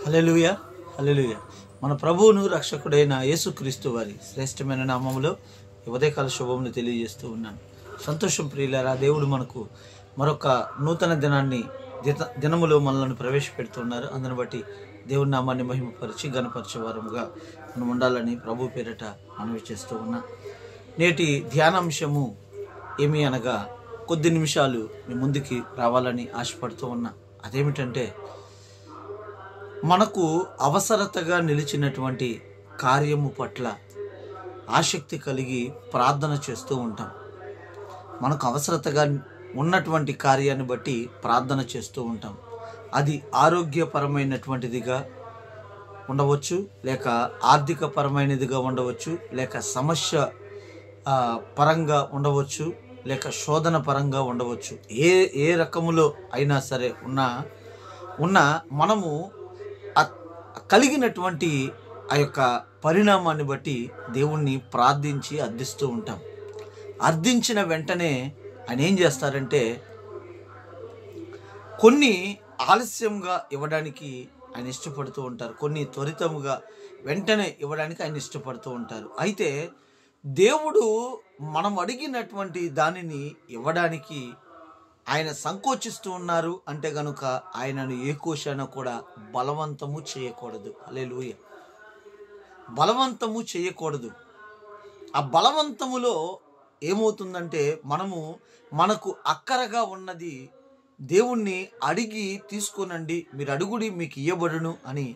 హల్లెలూయా హల్లెలూయా. మన ప్రభువును రక్షకుడైన యేసుక్రీస్తు వారి శ్రేష్టమైన నామములో ఈ ఉదయకాల శుభమును తెలియజేస్తూ ఉన్నాను. సంతోషం ప్రియులారా, దేవుడు మనకు మరొక నూతన దినములో మనల్ని ప్రవేశపెడుతున్నారు. అందుని బట్టి దేవుని నామాన్ని మహిమపరిచి గణపరిచే వారముగా మనం ఉండాలని ప్రభు పేరిట మనవి చేస్తూ ఉన్నా. నేటి ధ్యానాంశము ఏమి అనగా, కొద్ది నిమిషాలు మీ ముందుకి రావాలని ఆశపడుతూ ఉన్నా. అదేమిటంటే, మనకు అవసరతగా నిలిచినటువంటి కార్యము పట్ల ఆసక్తి కలిగి ప్రార్థన చేస్తూ ఉంటాం. మనకు అవసరతగా ఉన్నటువంటి కార్యాన్ని బట్టి ప్రార్థన చేస్తూ ఉంటాం. అది ఆరోగ్యపరమైనటువంటిదిగా ఉండవచ్చు, లేక ఆర్థిక పరమైనదిగా ఉండవచ్చు, లేక సమస్య పరంగా ఉండవచ్చు, లేక శోధన పరంగా ఉండవచ్చు. ఏ రకములో అయినా సరే ఉన్న మనము కలిగినటువంటి ఆ యొక్క పరిణామాన్ని బట్టి దేవుణ్ణి ప్రార్థించి అర్థిస్తూ ఉంటాం. అర్థించిన వెంటనే ఆయన ఏం చేస్తారంటే, కొన్ని ఆలస్యంగా ఇవ్వడానికి ఆయన ఇష్టపడుతూ ఉంటారు, కొన్ని త్వరితముగా వెంటనే ఇవ్వడానికి ఆయన ఇష్టపడుతూ ఉంటారు. అయితే దేవుడు మనం అడిగినటువంటి దానిని ఇవ్వడానికి ఆయన సంకోచిస్తూ ఉన్నారు అంటే గనుక ఆయనను ఏ కోశాన కూడా బలవంతము చేయకూడదు. హల్లెలూయా. బలవంతము చేయకూడదు. ఆ బలవంతములో ఏమవుతుందంటే, మనకు అక్కరగా ఉన్నది దేవుణ్ణి అడిగి తీసుకోనండి, మీరు అడుగుడి మీకు ఇయ్యబడును అని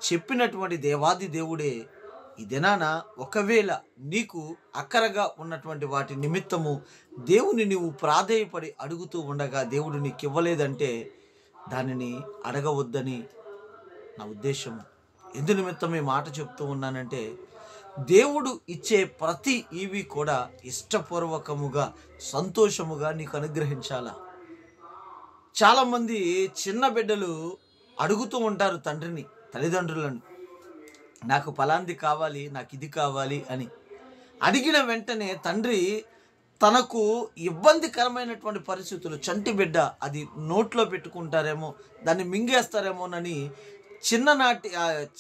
చెప్పినటువంటి దేవాది దేవుడే ఈ దినాన ఒకవేళ నీకు అక్కరగా ఉన్నటువంటి వాటి నిమిత్తము దేవుని నీవు ప్రాధేయపడి అడుగుతూ ఉండగా దేవుడు నీకు ఇవ్వలేదంటే దానిని అడగవద్దని నా ఉద్దేశం. ఎందు నిమిత్తం ఈ మాట చెప్తూ ఉన్నానంటే, దేవుడు ఇచ్చే ప్రతి ఈవి కూడా ఇష్టపూర్వకముగా సంతోషముగా నీకు అనుగ్రహించాలా. చాలామంది చిన్న బిడ్డలు అడుగుతూ ఉంటారు తండ్రిని, తల్లిదండ్రులను, నాకు ఫలాంది కావాలి, నాకు ఇది కావాలి అని. అడిగిన వెంటనే తండ్రి తనకు ఇబ్బందికరమైనటువంటి పరిస్థితులు, చంటి బిడ్డ అది నోట్లో పెట్టుకుంటారేమో, దాన్ని మింగేస్తారేమోనని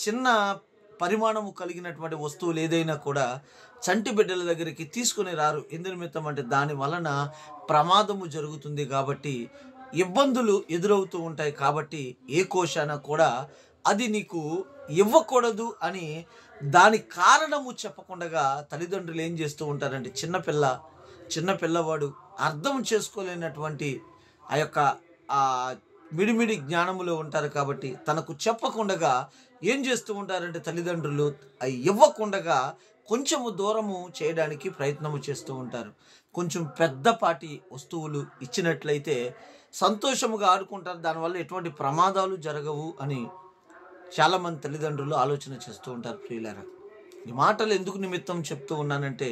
చిన్న పరిమాణము కలిగినటువంటి వస్తువులు ఏదైనా కూడా చంటి బిడ్డల దగ్గరికి తీసుకుని రారు. ఎందు నిమిత్తం అంటే దాని వలన ప్రమాదము జరుగుతుంది కాబట్టి, ఇబ్బందులు ఎదురవుతూ ఉంటాయి కాబట్టి ఏ కోశాన కూడా అది నీకు ఇవ్వకూడదు అని దాని కారణము చెప్పకుండా తల్లిదండ్రులు ఏం చేస్తూ ఉంటారంటే, చిన్నపిల్లవాడు అర్థం చేసుకోలేనటువంటి ఆ యొక్క మిడిమిడి జ్ఞానములో ఉంటారు కాబట్టి తనకు చెప్పకుండా ఏం చేస్తూ ఉంటారంటే తల్లిదండ్రులు అవి ఇవ్వకుండా కొంచెము దూరము చేయడానికి ప్రయత్నము చేస్తూ ఉంటారు. కొంచెం పెద్దపాటి వస్తువులు ఇచ్చినట్లయితే సంతోషముగా ఆడుకుంటారు, దానివల్ల ఎటువంటి ప్రమాదాలు జరగవు అని చాలామంది తల్లిదండ్రులు ఆలోచన చేస్తూ ఉంటారు. ప్రియులారా, ఈ మాటలు ఎందుకు నిమిత్తం చెప్తూ ఉన్నానంటే,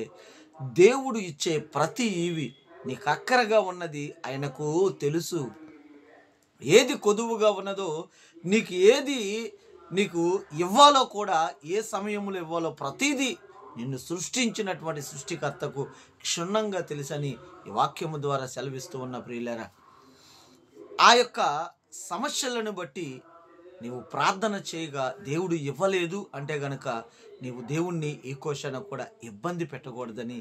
దేవుడు ఇచ్చే ప్రతి ఈవి నీకు అక్కరగా ఉన్నది ఆయనకు తెలుసు. ఏది కొదువుగా ఉన్నదో, నీకు ఇవ్వాలో కూడా ఏ సమయంలో ఇవ్వాలో ప్రతిదీ నిన్ను సృష్టించినటువంటి సృష్టికర్తకు క్షుణ్ణంగా తెలుసని ఈ వాక్యము ద్వారా సెలవిస్తూ ఉన్న ప్రియులారా, ఆ యొక్క సమస్యలను బట్టి నీవు ప్రార్థన చేయగా దేవుడు ఇవ్వలేదు అంటే గనక నీవు దేవుణ్ణి ఏ కోశాన కూడా ఇబ్బంది పెట్టకూడదని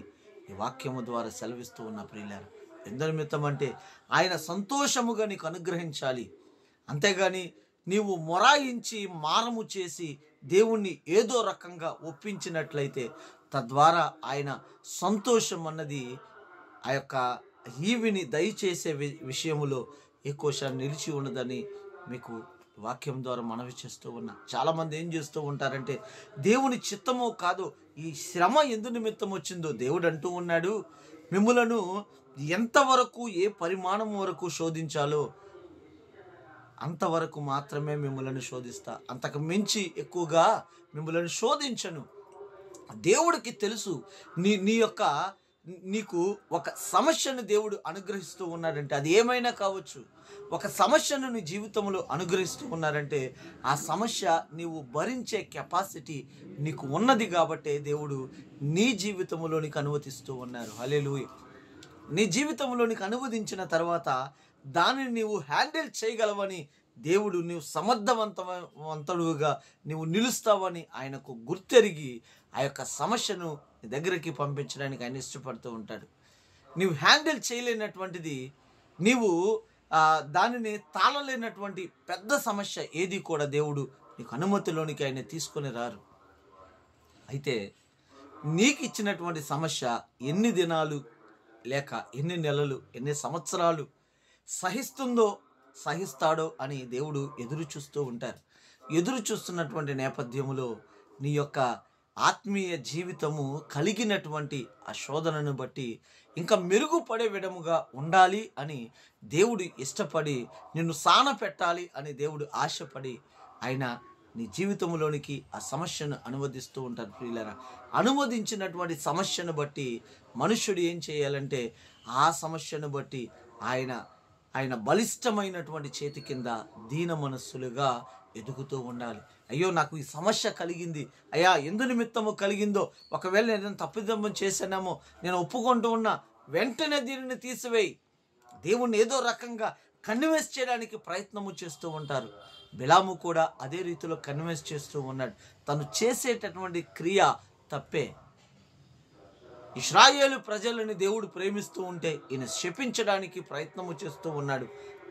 ఈ వాక్యము ద్వారా సెలవిస్తూ ఉన్న ప్రియులారా. ఎందు నిమిత్తం అంటే ఆయన సంతోషముగా నీకు అనుగ్రహించాలి. అంతేగాని నీవు మొరాయించి మారము చేసి దేవుణ్ణి ఏదో రకంగా ఒప్పించినట్లయితే తద్వారా ఆయన సంతోషం అన్నది ఆ యొక్క ఈవిని దయచేసే విషయములో ఏ కోశాన్ని నిలిచి ఉన్నదని మీకు వాక్యం ద్వారా మనవి చేస్తూ ఉన్నా. చాలామంది ఏం చేస్తూ ఉంటారంటే, దేవుని చిత్తమో కాదో ఈ శ్రమ ఎందు నిమిత్తం వచ్చిందో దేవుడు అంటూ ఉన్నాడు, మిమ్ములను ఎంతవరకు ఏ పరిమాణం వరకు శోధించాలో అంతవరకు మాత్రమే మిమ్మల్ని శోధిస్తా, అంతకు మించి ఎక్కువగా మిమ్మల్ని శోధించను. దేవుడికి తెలుసు నీకు ఒక సమస్యను దేవుడు అనుగ్రహిస్తూ ఉన్నాడంటే, అది ఏమైనా కావచ్చు. ఒక సమస్యను నీ జీవితంలో అనుగ్రహిస్తూ ఉన్నారంటే ఆ సమస్య నీవు భరించే కెపాసిటీ నీకు ఉన్నది కాబట్టే దేవుడు నీ జీవితంలోనికి అనుమతిస్తూ ఉన్నారు. హల్లెలూయా. నీ జీవితంలోనికి అనువదించిన తర్వాత దానిని నీవు హ్యాండిల్ చేయగలవని దేవుడు నీవు సమర్థవంతుడుగా నీవు నిలుస్తావని ఆయనకు గుర్తెరిగి ఆ యొక్క సమస్యను నీ దగ్గరికి పంపించడానికి ఆయన ఇష్టపడుతూ ఉంటాడు. నీవు హ్యాండిల్ చేయలేనటువంటిది, నీవు దానిని తాళలేనటువంటి పెద్ద సమస్య ఏది కూడా దేవుడు నీకు అనుమతిలోనికి ఆయన తీసుకొని రారు. అయితే నీకు ఇచ్చినటువంటి సమస్య ఎన్ని దినాలు లేక ఎన్ని నెలలు ఎన్ని సంవత్సరాలు సహిస్తాడో అని దేవుడు ఎదురు చూస్తూ ఉంటారు. ఎదురు చూస్తున్నటువంటి నేపథ్యములో నీ యొక్క ఆత్మీయ జీవితము కలిగినటువంటి ఆ శోధనను బట్టి ఇంకా మెరుగుపడే విధముగా ఉండాలి అని దేవుడు ఇష్టపడి నిన్ను సాన పెట్టాలి అని దేవుడు ఆశపడి ఆయన నీ జీవితంలోనికి ఆ సమస్యను అనువదిస్తూ ఉంటారు. ప్రియులారా, అనువదించినటువంటి సమస్యను బట్టి మనుష్యుడు ఏం చేయాలంటే ఆ సమస్యను బట్టి ఆయన బలిష్టమైనటువంటి చేతి కింద దీన మనస్సులుగా ఎదుగుతూ ఉండాలి. అయ్యో నాకు ఈ సమస్య కలిగింది, అయ్యా ఎందు నిమిత్తము కలిగిందో, ఒకవేళ నేను తప్పిదమ్మం చేశానేమో నేను ఒప్పుకుంటూ ఉన్నా, వెంటనే దీనిని తీసివేయి. దేవుణ్ణి ఏదో రకంగా కన్విన్స్ చేయడానికి ప్రయత్నము చేస్తూ ఉంటారు. బిలాము కూడా అదే రీతిలో కన్విన్స్ చేస్తూ ఉన్నాడు. తను చేసేటటువంటి క్రియ తప్పే. ఇశ్రాయేలు ప్రజలని దేవుడు ప్రేమిస్తూ ఉంటే ఈయన శపించడానికి ప్రయత్నము చేస్తూ ఉన్నాడు.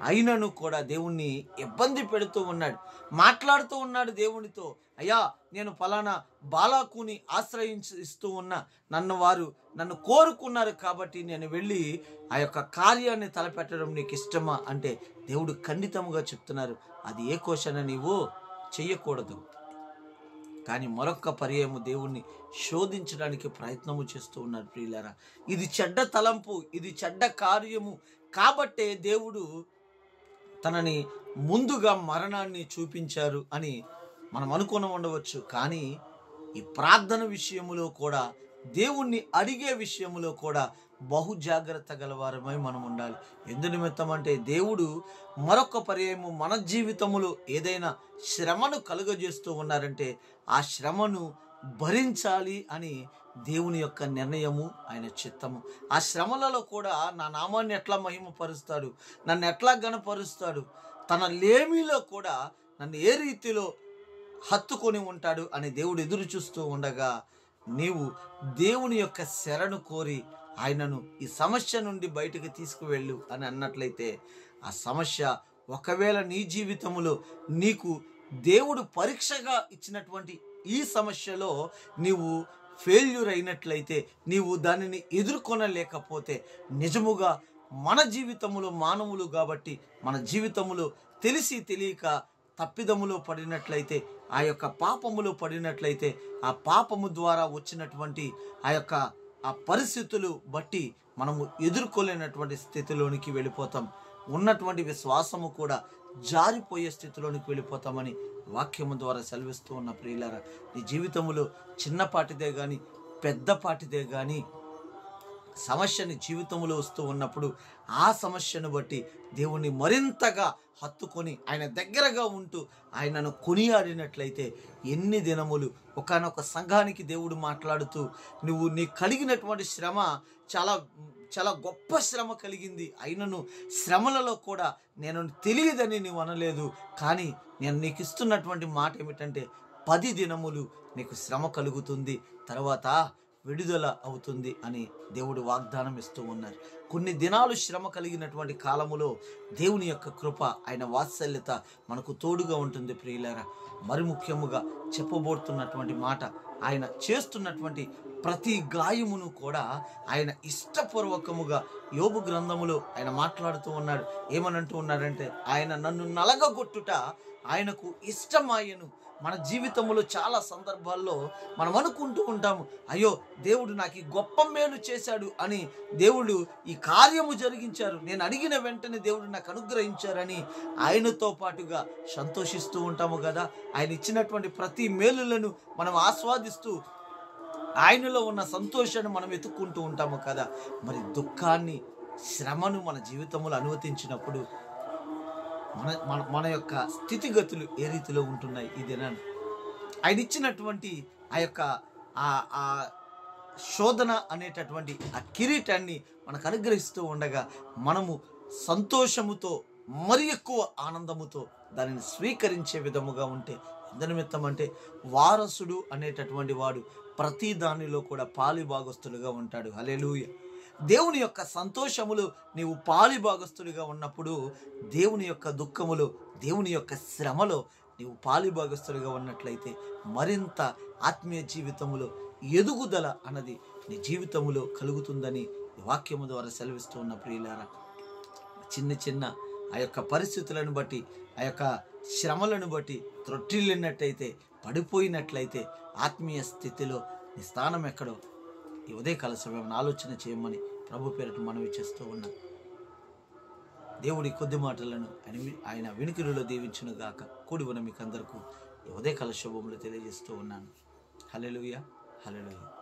అయినను కూడా దేవుణ్ణి ఇబ్బంది పెడుతూ ఉన్నాడు, మాట్లాడుతూ ఉన్నాడు దేవునితో. అయ్యా నేను ఫలానా బాలాకుని ఆశ్రయిస్తూ ఉన్నా, నన్ను కోరుకున్నారు కాబట్టి నేను వెళ్ళి ఆ యొక్క కార్యాన్ని తలపెట్టడం నీకు ఇష్టమా అంటే దేవుడు ఖండితముగా చెప్తున్నారు, అది ఏ క్వశ్చన్ నీవు చెయ్యకూడదు. కానీ మరొక్క పర్యాయము దేవుణ్ణి శోధించడానికి ప్రయత్నము చేస్తూ ఉన్నారు. ప్రియులారా, ఇది చెడ్డ తలంపు, ఇది చెడ్డ కార్యము కాబట్టే దేవుడు తనని ముందుగా మరణాన్ని చూపించారు అని మనం అనుకుని ఉండవచ్చు. కానీ ఈ ప్రార్థన విషయములో కూడా, దేవుణ్ణి అడిగే విషయములో కూడా బహు జాగ్రత్త గలవారమై మనం ఉండాలి. ఎందు నిమిత్తం అంటే దేవుడు మరొక పర్యాయము మన జీవితములో ఏదైనా శ్రమను కలుగజేస్తూ ఉన్నారంటే ఆ శ్రమను భరించాలి అని దేవుని యొక్క నిర్ణయము, ఆయన చిత్తము. ఆ శ్రమలలో కూడా నా నామాన్ని ఎట్లా మహిమపరుస్తాడు, నన్ను ఎట్లా గణపరుస్తాడు, తన లేమిలో కూడా నన్ను ఏ రీతిలో హత్తుకొని ఉంటాడు అని దేవుడు ఎదురు చూస్తూ ఉండగా నీవు దేవుని యొక్క శరణు కోరి ఆయనను ఈ సమస్య నుండి బయటకు తీసుకువెళ్ళు అని అన్నట్లయితే ఆ సమస్య ఒకవేళ నీ జీవితంలో నీకు దేవుడు పరీక్షగా ఇచ్చినటువంటి ఈ సమస్యలో నీవు ఫెయిల్యూర్ అయినట్లయితే, నీవు దానిని ఎదుర్కొనలేకపోతే, నిజముగా మన జీవితంలో మానవులు కాబట్టి మన జీవితంలో తెలిసి తెలియక తప్పిదములో పడినట్లయితే, ఆ యొక్క పాపములో పడినట్లయితే, ఆ పాపము ద్వారా వచ్చినటువంటి ఆ పరిస్థితులు బట్టి మనము ఎదుర్కోలేనటువంటి స్థితిలోనికి వెళ్ళిపోతాం. ఉన్నటువంటి విశ్వాసము కూడా జారిపోయే స్థితిలోనికి వెళ్ళిపోతామని వాక్యము ద్వారా సెలవిస్తూ ఉన్న ప్రియులారా, నీ జీవితంలో చిన్నపాటిదే కానీ పెద్దపాటిదే కానీ సమస్య నీ జీవితంలో వస్తూ ఉన్నప్పుడు ఆ సమస్యను బట్టి దేవుణ్ణి మరింతగా హత్తుకొని ఆయన దగ్గరగా ఉంటూ ఆయనను కొనియాడినట్లయితే ఎన్ని దినములు ఒకానొక సంఘానికి దేవుడు మాట్లాడుతూ నీ కలిగినటువంటి శ్రమ చాలా చాలా గొప్ప శ్రమ కలిగింది, అయినను శ్రమలలో కూడా నేను తెలియదని నీవు అనలేదు, కానీ నేను నీకు ఇస్తున్నటువంటి మాట ఏమిటంటే 10 దినములు నీకు శ్రమ కలుగుతుంది, తర్వాత విడుదల అవుతుంది అని దేవుడు వాగ్దానం ఇస్తూ ఉన్నారు. కొన్ని దినాలు శ్రమ కలిగినటువంటి కాలములో దేవుని యొక్క కృప, ఆయన వాత్సల్యత మనకు తోడుగా ఉంటుంది. ప్రియులారా, మరి ముఖ్యముగా చెప్పబోతున్నటువంటి మాట, ఆయన చేస్తున్నటువంటి ప్రతి గాయమును కూడా ఆయన ఇష్టపూర్వకముగా యోబు గ్రంథములో ఆయన మాట్లాడుతూ ఉన్నాడు. ఏమనంటూ ఉన్నాడంటే, ఆయన నన్ను నలగగొట్టుట ఆయనకు ఇష్టమాయను. మన జీవితంలో చాలా సందర్భాల్లో మనం అనుకుంటూ ఉంటాము, అయ్యో దేవుడు నాకు ఈ గొప్ప మేలు చేశాడు అని, దేవుడు ఈ కార్యము జరిగించారు, నేను అడిగిన వెంటనే దేవుడు నాకు అనుగ్రహించారని ఆయనతో పాటుగా సంతోషిస్తూ ఉంటాము కదా. ఆయన ఇచ్చినటువంటి ప్రతి మేలులను మనం ఆస్వాదిస్తూ ఆయనలో ఉన్న సంతోషాన్ని మనం వెతుక్కుంటూ ఉంటాము కదా. మరి దుఃఖాన్ని, శ్రమను మన జీవితంలో అనుమతించినప్పుడు మన యొక్క స్థితిగతులు ఏ రీతిలో ఉంటున్నాయి ఈ దినాన్ని? ఆయన ఇచ్చినటువంటి ఆ యొక్క ఆ శోధన అనేటటువంటి ఆ కిరీటాన్ని మనకు అనుగ్రహిస్తూ ఉండగా మనము సంతోషముతో, మరి ఎక్కువ ఆనందముతో దానిని స్వీకరించే విధముగా ఉంటే, ఎందనిమిత్తం అంటే వారసుడు అనేటటువంటి వాడు ప్రతి దానిలో కూడా పాలిభాగస్తులుగా ఉంటాడు. హల్లెలూయా. దేవుని యొక్క సంతోషములు నీవు పాలిభాగస్తుడిగా ఉన్నప్పుడు, దేవుని యొక్క దుఃఖములు, దేవుని యొక్క శ్రమలో నీవు పాలిభాగస్తుడిగా ఉన్నట్లయితే మరింత ఆత్మీయ జీవితములో ఎదుగుదల అన్నది నీ జీవితంలో కలుగుతుందని ఈ వాక్యము ద్వారా సెలవిస్తూ ఉన్న ప్రియులారా, చిన్న చిన్న ఆ యొక్క పరిస్థితులను బట్టి, ఆ యొక్క శ్రమలను బట్టి త్రొట్టిల్లినట్టయితే, పడిపోయినట్లయితే ఆత్మీయ స్థితిలో నీ స్థానం ఎక్కడో ఈ ఉదయకాల సమయం ఆలోచన చేయమని ప్రభు పేరట మనవి చేస్తూ ఉన్నాం. దేవుడి కొద్ది మాటలను ఆయన వినికిడిలో దీవించును గాక. కూడి ఉన్న మీకు అందరికీ ఈ ఉదయకాల శుభములు తెలియజేస్తూ ఉన్నాను. హల్లెలూయా, హల్లెలూయా.